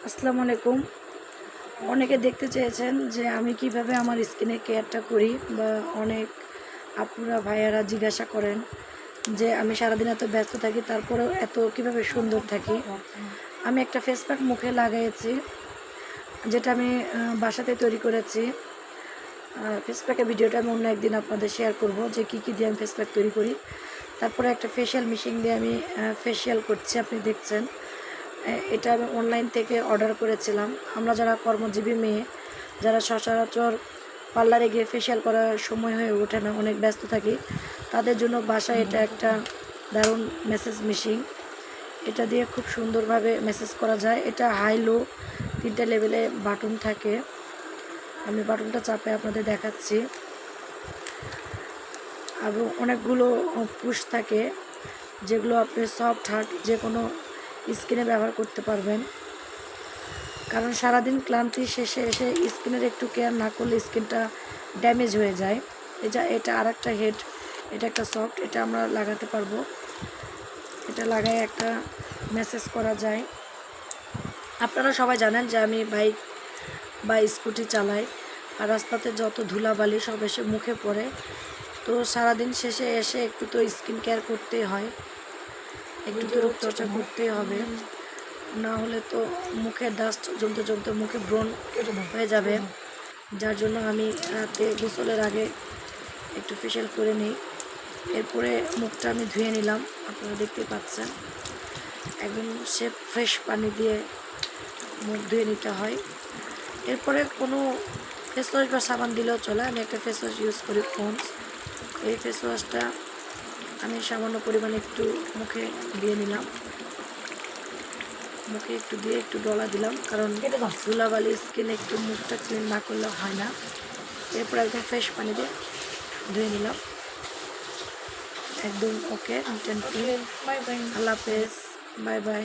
আসসালামু আলাইকুম। অনেকে দেখতে চেয়েছেন যে আমি কিভাবে আমার স্কিনের কেয়ারটা করি, বা অনেক আপুরা ভাইয়ারা জিজ্ঞাসা করেন যে আমি সারাদিন এত ব্যস্ত থাকি তারপরেও এত কিভাবে সুন্দর থাকি। আমি একটা ফেস প্যাক মুখে লাগাইছি, যেটা আমি বাসাতে তৈরি করেছি। ফেস প্যাকের ভিডিওটা আমি অন্য একদিন আপনাদের শেয়ার করব যে কী কী দিয়ে আমি ফেস প্যাক তৈরি করি। তারপরে একটা ফেশিয়াল মেশিন দিয়ে আমি ফেশিয়াল করছি, আপনি দেখছেন। এটা আমি অনলাইন থেকে অর্ডার করেছিলাম। আমরা যারা কর্মজীবী মেয়ে, যারা সচরাচর পার্লারে গিয়ে ফেশিয়াল করার সময় হয়ে ওঠে না, অনেক ব্যস্ত থাকি, তাদের জন্য বাসায় এটা একটা দারুণ মেসেজ মেশিন। এটা দিয়ে খুব সুন্দরভাবে মেসেজ করা যায়। এটা হাই লো 3টা লেভেলে বাটন থাকে। আমি বাটনটা চাপে আপনাদের দেখাচ্ছি। এবং অনেকগুলো পুশ থাকে, যেগুলো আপনি সফট হার্ড যে কোনো স্কিনে ব্যবহার করতে পারবেন। কারণ সারাদিন ক্লান্তি শেষে এসে স্কিনের একটু কেয়ার না করলে স্কিনটা ড্যামেজ হয়ে যায়। এটা আর একটা হেড, এটা একটা সফট, এটা আমরা লাগাতে পারবো। এটা লাগায় একটা মেসেজ করা যায়। আপনারা সবাই জানেন যে আমি বাইক বা স্কুটি চালাই, আর রাস্তাতে যত ধুলাবালি সব এসে মুখে পড়ে। তো সারাদিন শেষে এসে একটু তো স্কিন কেয়ার করতেই হয়, একটু তো রূপচর্চা করতেই হবে, না হলে তো মুখে ডাস্ট জমতে জমতে মুখে ব্রণ হয়ে যাবে। যার জন্য আমি রাতে গোসলের আগে একটু ফেশিয়াল করে নিই। এরপরে মুখটা আমি ধুয়ে নিলাম, আপনারা দেখতে পাচ্ছেন। একদম ফ্রেশ পানি দিয়ে মুখ ধুয়ে নিতে হয়। এরপরে কোনো ফেস ওয়াশ বা সাবান দিলেও চলে। আমি একটা ফেস ওয়াশ ইউজ করি, পন্ডস। এই ফেস ওয়াশটা আমি সামান্য পরিমাণে একটু মুখে দিয়ে নিলাম, মুখে একটু দিয়ে একটু ডলা দিলাম, কারণ ধুলাবালি স্কিন একটু মুখটা ক্লিন না করলে হয় না। এরপর একদম ফ্রেশ পানি দিয়ে ধুয়ে নিলাম, একদম ওকে। আল্লাহ হাফেজ, বাই বাই।